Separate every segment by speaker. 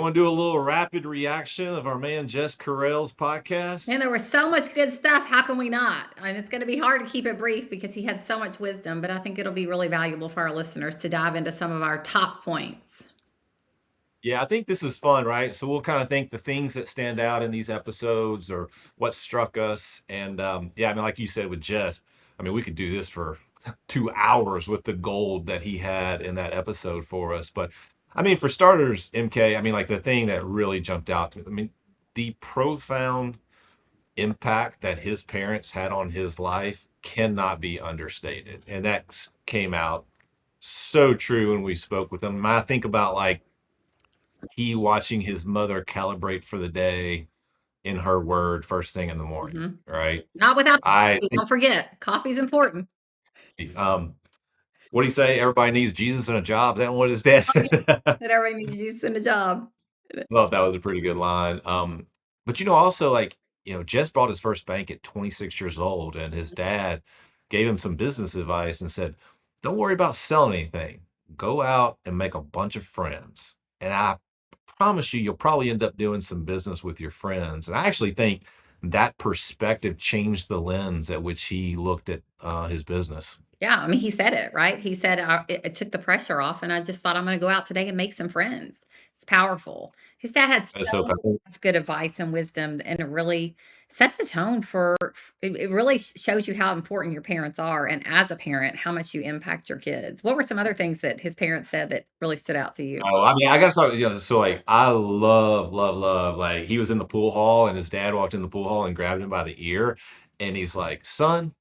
Speaker 1: Want to do a little rapid reaction of our man Jess Correll's
Speaker 2: And
Speaker 1: podcast?
Speaker 2: there was so much good stuff. How can we not? And it's going to be hard to keep it brief because he had so much wisdom, but I think it'll be really valuable for our listeners to dive into some of our top points.
Speaker 1: Yeah, I think this is fun, right? So we'll kind of think the things that stand out in these episodes or what struck us. And yeah, I mean, like you said with Jess, I mean, we could do this for 2 hours with the gold that he had in that episode for us. But I mean, for starters, MK, I mean, like the thing that really jumped out to me, I mean, the profound impact that his parents had on his life cannot be understated. And that came out so true when we spoke with him. I think about like he watching his mother calibrate for the day in her word first thing in the morning,
Speaker 2: Mhm.
Speaker 1: right?
Speaker 2: Not without the
Speaker 1: I
Speaker 2: coffee.
Speaker 1: think,
Speaker 2: Don't forget, coffee's important.
Speaker 1: um, what do you say? Everybody needs Jesus and a job. Is that what his dad
Speaker 2: Oh, yeah.
Speaker 1: said?
Speaker 2: That everybody needs you in a job.
Speaker 1: Thought that was a pretty good line. But also like, Jess bought his first bank at 26 years old, and his dad gave him some business advice and said, "Don't worry about selling anything. Go out and make a bunch of friends. And I promise you'll probably end up doing some business with your friends." And I actually think that perspective changed the lens at which he looked at his business.
Speaker 2: Yeah, I mean, he said it, right? He said, it took the pressure off, and I just thought I'm gonna go out today and make some friends. It's powerful. His dad had
Speaker 1: And so
Speaker 2: so much good advice and wisdom, and it really sets the tone for it really shows you how important your parents are, and as a parent, how much you impact your kids. What were some other things that his parents said that really stood out to you?
Speaker 1: Oh, I mean, I gotta talk, so like I love, love, love. Like he was in the pool hall and his dad walked in the pool hall and grabbed him by the ear, and he's like, "Son,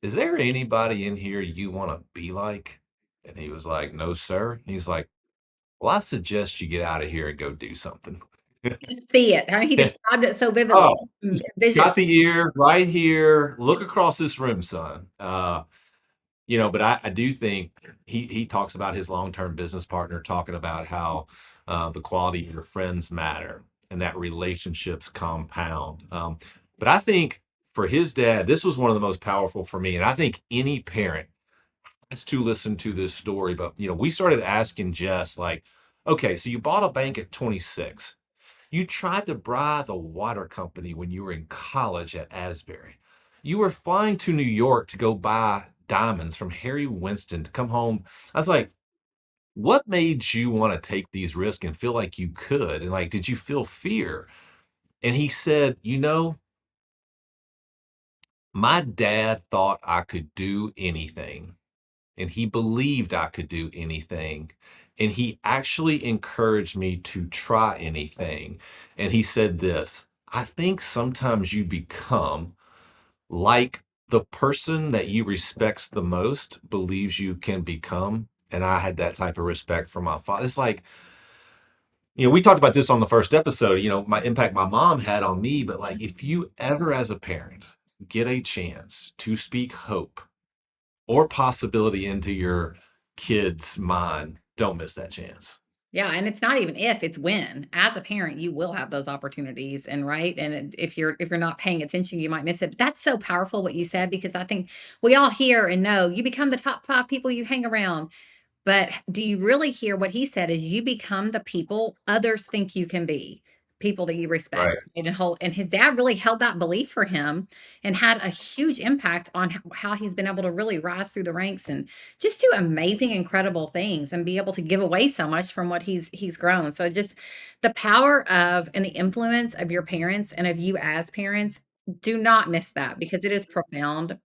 Speaker 1: is there anybody in here you want to be like?" And he was like, "No, sir." And he's like, "Well, I suggest you get out of here and go do something."
Speaker 2: Just see it. He described it so vividly.
Speaker 1: Oh, just
Speaker 2: Vision.
Speaker 1: got the ear right here. Look across this room, son. But I do think he talks about his long-term business partner talking about how the quality of your friends matter and that relationships compound. But I think for his dad, this was one of the most powerful for me. And I think any parent has to listen to this story. But we started asking Jess, like, okay, so you bought a bank at 26. You tried to bribe the water company when you were in college at Asbury. You were flying to New York to go buy diamonds from Harry Winston to come home. I was like, what made you want to take these risks and feel like you could? And like, did you feel fear? And he said, my dad thought I could do anything, and he believed I could do anything. And he actually encouraged me to try anything. And he said this: I think sometimes you become like the person that you respects the most believes you can become. And I had that type of respect for my father. It's like, we talked about this on the first episode, my impact my mom had on me. But like, if you ever, as a parent, get a chance to speak hope or possibility into your kid's mind, don't miss that chance.
Speaker 2: Yeah, and it's not even if, it's when. As a parent, you will have those opportunities and right, and if you're not paying attention, you might miss it. But that's so powerful what you said because I think we all hear and know you become the top 5 people you hang around. But do you really hear what he said is you become the people others think you can be, people that you respect
Speaker 1: Right.
Speaker 2: and his dad really held that belief for him and had a huge impact on how he's been able to really rise through the ranks and just do amazing, incredible things and be able to give away so much from what he's grown. So just the power of and the influence of your parents and of you as parents, do not miss that because it is profound.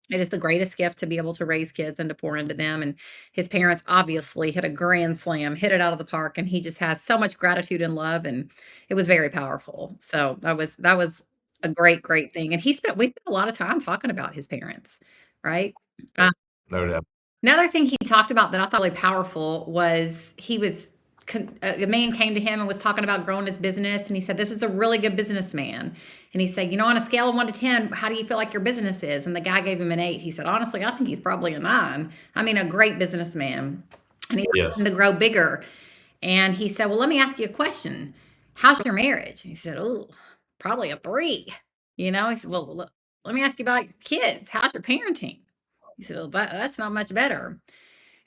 Speaker 2: It is the greatest gift to be able to raise kids and to pour into them, and his parents obviously hit a grand slam, hit it out of the park, and he just has so much gratitude and love, and it was very powerful. So that was a great, great thing, and we spent a lot of time talking about his parents, right? Uh,
Speaker 1: No doubt.
Speaker 2: Another thing he talked about that I thought really powerful was a man came to him and was talking about growing his business, and he said, "This is a really good businessman." And he said, "On a scale of 1 to 10, how do you feel like your business is?" And the guy gave him an 8. He said, "Honestly, I think he's probably a 9. I mean, a great businessman." And he's
Speaker 1: Yes.
Speaker 2: looking to grow bigger. And he said, "Well, let me ask you a question. How's your marriage?" And he said, "Oh, probably a 3." He said, "Well, let me ask you about your kids. How's your parenting?" He said, "Well, that's not much better."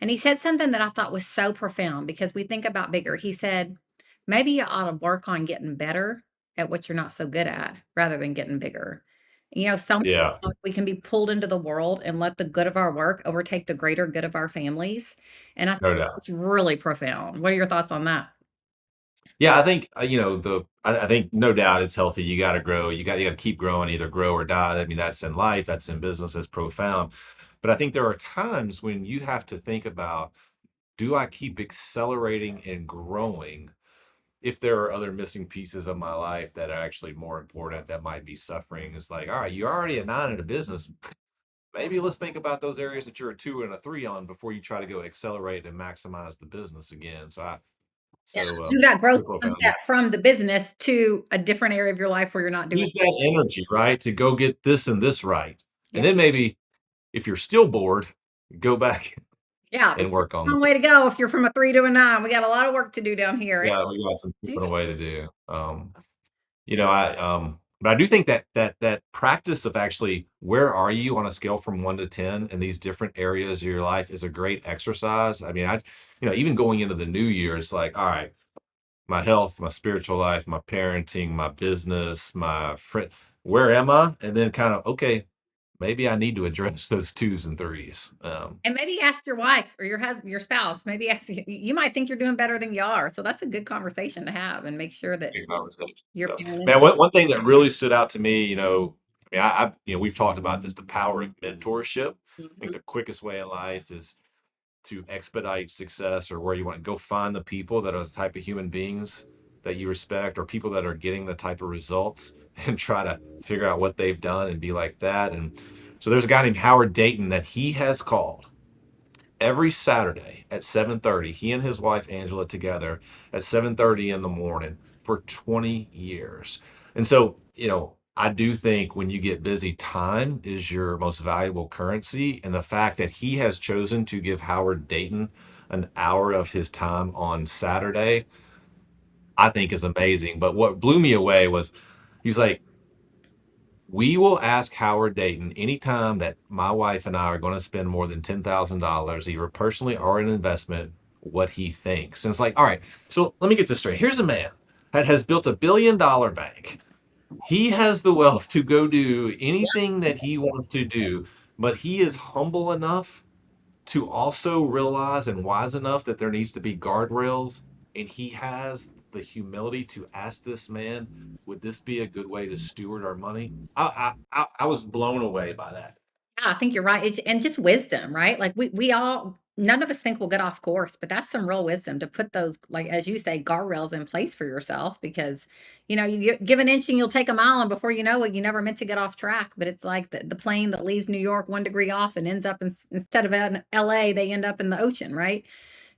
Speaker 2: And he said something that I thought was so profound because we think about bigger. He said, maybe you ought to work on getting better at what you're not so good at rather than getting bigger. So many
Speaker 1: Yeah,
Speaker 2: times we can be pulled into the world and let the good of our work overtake the greater good of our families. And I think
Speaker 1: no doubt.
Speaker 2: it's really profound. What are your thoughts on that?
Speaker 1: Yeah, I think, I think no doubt it's healthy. You gotta grow. You gotta keep growing, either grow or die. I mean, that's in life, that's in business, that's profound. But I think there are times when you have to think about, do I keep accelerating and growing if there are other missing pieces of my life that are actually more important that might be suffering? It's like, all right, you're already a 9 in a business. Maybe let's think about those areas that you're a 2 and a 3 on before you try to go accelerate and maximize the business again.
Speaker 2: Yeah,
Speaker 1: So
Speaker 2: do that growth
Speaker 1: so profound.
Speaker 2: mindset from the business to a different area of your life where you're not doing.
Speaker 1: Use that energy, right, to go get this and this right. And
Speaker 2: Yeah.
Speaker 1: then maybe if you're still bored, go back
Speaker 2: Yeah, you
Speaker 1: and
Speaker 2: got
Speaker 1: work
Speaker 2: a
Speaker 1: on
Speaker 2: long
Speaker 1: the
Speaker 2: way to go if you're from a 3 to a 9. We got a lot of work to do down here.
Speaker 1: yeah, we got some
Speaker 2: Do
Speaker 1: chipping
Speaker 2: it.
Speaker 1: away to do. But I do think that practice of actually where are you on a scale from 1 to 10 in these different areas of your life is a great exercise. I mean, even going into the new year, it's like, all right, my health, my spiritual life, my parenting, my business, my friend, where am I? And then kind of, okay, maybe I need to address those twos and threes.
Speaker 2: And maybe ask your wife or your husband, your spouse, maybe ask you might think you're doing better than you are. So that's a good conversation to have and make sure that
Speaker 1: Good conversation.
Speaker 2: you're
Speaker 1: So,
Speaker 2: feeling
Speaker 1: man, one thing that really stood out to me, I mean, we've talked about this, the power of mentorship. I think
Speaker 2: Mhm.
Speaker 1: the quickest way in life is to expedite success, or where you want to go find the people that are the type of human beings that you respect, or people that are getting the type of results, and try to figure out what they've done and be like that. And so there's a guy named Howard Dayton that he has called every Saturday at 7:30, he and his wife Angela together at 7:30 in the morning for 20 years. And so, I do think when you get busy, time is your most valuable currency. And the fact that he has chosen to give Howard Dayton an hour of his time on Saturday, I think is amazing. But what blew me away was he's like, we will ask Howard Dayton anytime that my wife and I are going to spend more than $10,000, either personally or an investment, what he thinks. And it's like, all right, so let me get this straight. Here's a man that has built $1 billion bank. He has the wealth to go do anything that he wants to do, but he is humble enough to also realize and wise enough that there needs to be guardrails. And he has the humility to ask this man, would this be a good way to steward our money? I was blown away by that.
Speaker 2: Yeah, I think you're right. And just wisdom, right? Like we all none of us think we'll get off course, but that's some real wisdom to put those, like as you say, guardrails in place for yourself because give an inch and you'll take a mile, and before you know it, you never meant to get off track. But it's like the plane that leaves New York 1 degree off and ends up instead of in LA, they end up in the ocean, right?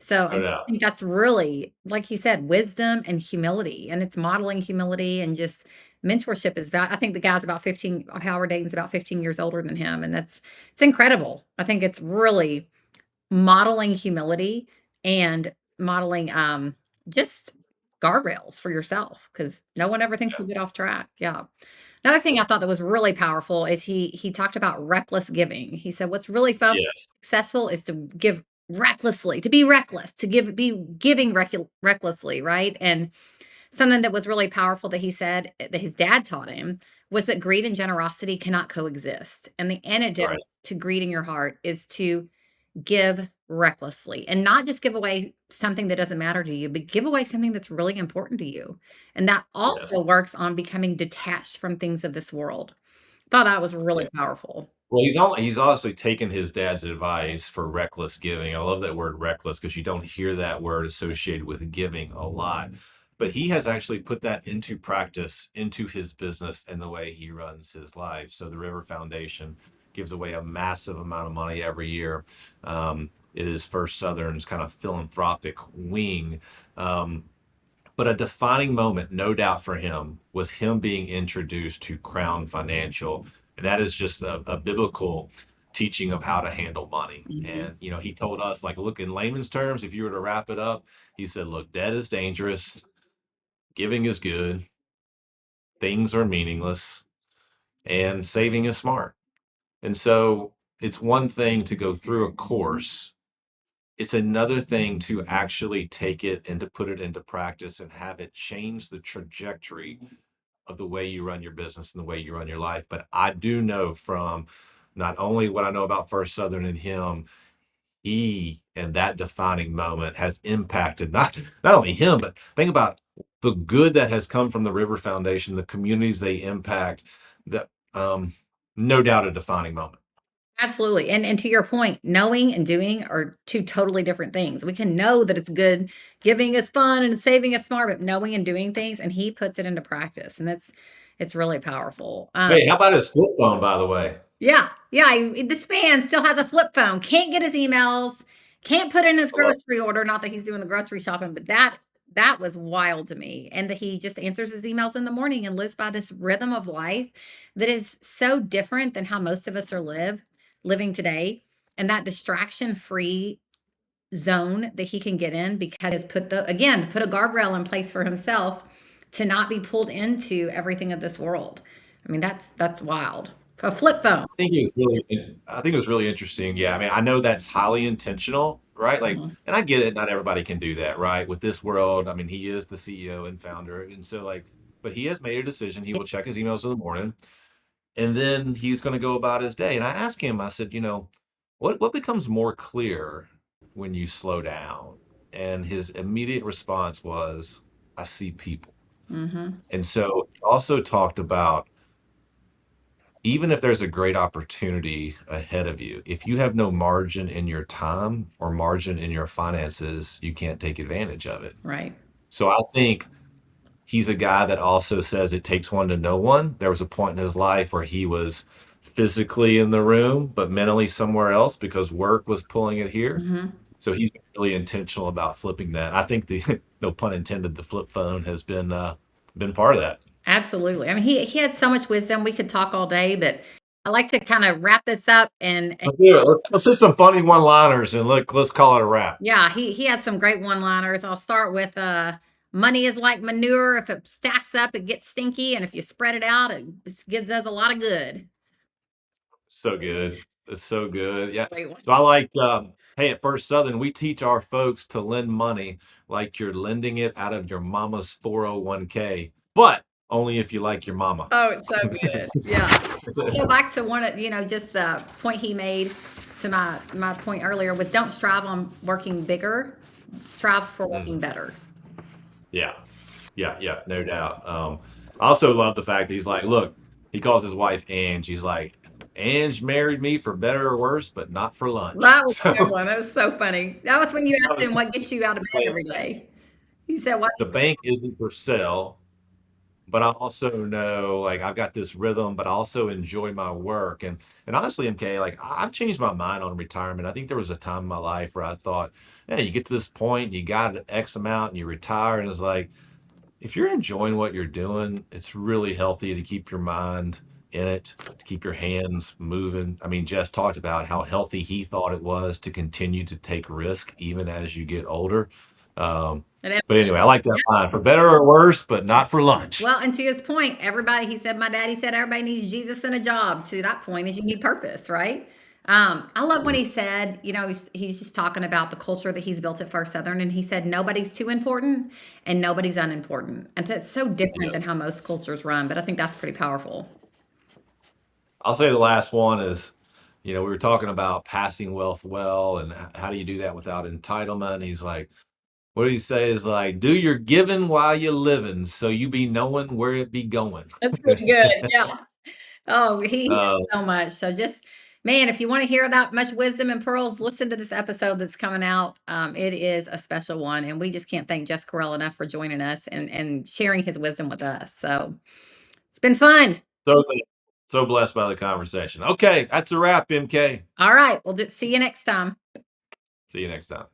Speaker 2: So I
Speaker 1: No doubt.
Speaker 2: think that's really, like you said, wisdom and humility, and it's modeling humility and just mentorship is I think the guy's about 15, Howard Dayton's about 15 years older than him, and it's incredible. I think it's really modeling humility and modeling, just guardrails for yourself because no one ever thinks
Speaker 1: Yeah.
Speaker 2: you get off track. Yeah. Another thing I thought that was really powerful is he talked about reckless giving. He said, "What's really
Speaker 1: Yes.
Speaker 2: successful is to give recklessly, to be reckless, to be giving recklessly, right?" And something that was really powerful that he said that his dad taught him was that greed and generosity cannot coexist. And the antidote
Speaker 1: Right.
Speaker 2: to greed in your heart is to give recklessly and not just give away something that doesn't matter to you, but give away something that's really important to you. And that
Speaker 1: Yes.
Speaker 2: also works on becoming detached from things of this world. Thought that was really
Speaker 1: Yeah.
Speaker 2: powerful.
Speaker 1: Well, he's honestly taken his dad's advice for reckless giving. I love that word reckless because you don't hear that word associated with giving a lot. But he has actually put that into practice into his business and the way he runs his life. So the River Foundation gives away a massive amount of money every year. It is First Southern's kind of philanthropic wing. Um, but a defining moment, no doubt for him, was him being introduced to Crown Financial. And that is just a biblical teaching of how to handle money.
Speaker 2: Mhm.
Speaker 1: And, he told us, like, look, in layman's terms, if you were to wrap it up, he said, look, debt is dangerous, giving is good, things are meaningless, and saving is smart. And so it's one thing to go through a course it's another thing to actually take it and to put it into practice and have it change the trajectory of the way you run your business and the way you run your life. But I do know from not only what I know about First Southern and him, he and that defining moment has impacted not only him, but think about the good that has come from the River Foundation, the communities they impact. That no doubt a defining moment.
Speaker 2: Absolutely, and to your point, knowing and doing are 2 totally different things. We can know that it's good, giving is fun and saving is smart, but knowing and doing things, and he puts it into practice, and it's really powerful.
Speaker 1: Hey, how about his flip phone, by the way?
Speaker 2: Yeah, yeah, this man still has a flip phone, can't get his emails, can't put in his
Speaker 1: I love
Speaker 2: grocery order, not that he's doing the grocery shopping, but that was wild to me, and that he just answers his emails in the morning and lives by this rhythm of life that is so different than how most of us are living today, and that distraction-free zone that he can get in because he's put a guardrail in place for himself to not be pulled into everything of this world. I mean, that's wild. A flip phone.
Speaker 1: I think it was really interesting. Yeah, I mean, I know that's highly intentional, right? Like,
Speaker 2: Mhm.
Speaker 1: and I get it, not everybody can do that, right? With this world, I mean, he is the CEO and founder, and so like, but he has made a decision. He will check his emails in the morning, and then he's going to go about his day. And I asked him, I said, what becomes more clear when you slow down? And his immediate response was, I see people.
Speaker 2: Mhm.
Speaker 1: And so he also talked about even if there's a great opportunity ahead of you, if you have no margin in your time or margin in your finances, you can't take advantage of it.
Speaker 2: Right.
Speaker 1: So I think he's a guy that also says it takes one to know one. There was a point in his life where he was physically in the room, but mentally somewhere else because work was pulling it here.
Speaker 2: Mhm.
Speaker 1: So he's really intentional about flipping that. I think the no pun intended, the flip phone has been part of that.
Speaker 2: Absolutely. I mean, he had so much wisdom. We could talk all day, but I like to kind of wrap this up and
Speaker 1: Let's do it. Let's hit some funny one-liners and let's call it a wrap.
Speaker 2: yeah, he had some great one-liners. I'll start with money is like manure. If it stacks up, it gets stinky, and if you spread it out, it gives us a lot of good.
Speaker 1: So good. It's so good. Yeah.
Speaker 2: Great one.
Speaker 1: So I like, hey, at First Southern, we teach our folks to lend money like you're lending it out of your mama's 401k, but only if you like your mama.
Speaker 2: Oh, it's so good. Yeah. I'll go back to one of, just the point he made to my point earlier was don't strive on working bigger, strive for
Speaker 1: Mm,
Speaker 2: working better.
Speaker 1: yeah. Yeah. Yeah. No doubt. I also love the fact that he's like, look, he calls his wife Ange. He's like, Ange married me for better or worse, but not for lunch.
Speaker 2: That was a good
Speaker 1: So
Speaker 2: one. That was so funny. That was when you
Speaker 1: that
Speaker 2: asked
Speaker 1: was
Speaker 2: him what gets you out of bed
Speaker 1: like,
Speaker 2: every day. He said, "What?"
Speaker 1: the bank isn't for sale, but I also know like I've got this rhythm, but I also enjoy my work. And honestly, MK, like I've changed my mind on retirement. I think there was a time in my life where I thought, yeah, you get to this point, you got an X amount, and you retire, and it's like if you're enjoying what you're doing, it's really healthy to keep your mind in it, to keep your hands moving. I mean, Jess talked about how healthy he thought it was to continue to take risk even as you get older. Um,
Speaker 2: And then,
Speaker 1: but anyway, I like that line for better or worse, but not for lunch.
Speaker 2: well, and to his point, everybody, he said, my daddy said everybody needs Jesus and a job. To that point, is you need purpose, right? I love when he said, he's just talking about the culture that he's built at First Southern, and he said nobody's too important and nobody's unimportant, and that's so different than
Speaker 1: Yes.
Speaker 2: how most cultures run. But I think that's pretty powerful.
Speaker 1: I'll say the last one is, we were talking about passing wealth well and how do you do that without entitlement? He's like, what do you say is like, do your giving while you're living so you be knowing where it be going.
Speaker 2: That's pretty good. Yeah. Oh, he
Speaker 1: uh,
Speaker 2: has so much. So just man, if you want to hear that much wisdom and pearls, listen to this episode that's coming out. It is a special one, and we just can't thank Jess Correll enough for joining us and sharing his wisdom with us. So it's been fun.
Speaker 1: so, so blessed by the conversation. Okay, that's a wrap, MK.
Speaker 2: All right, we'll see you next time.
Speaker 1: See you next time.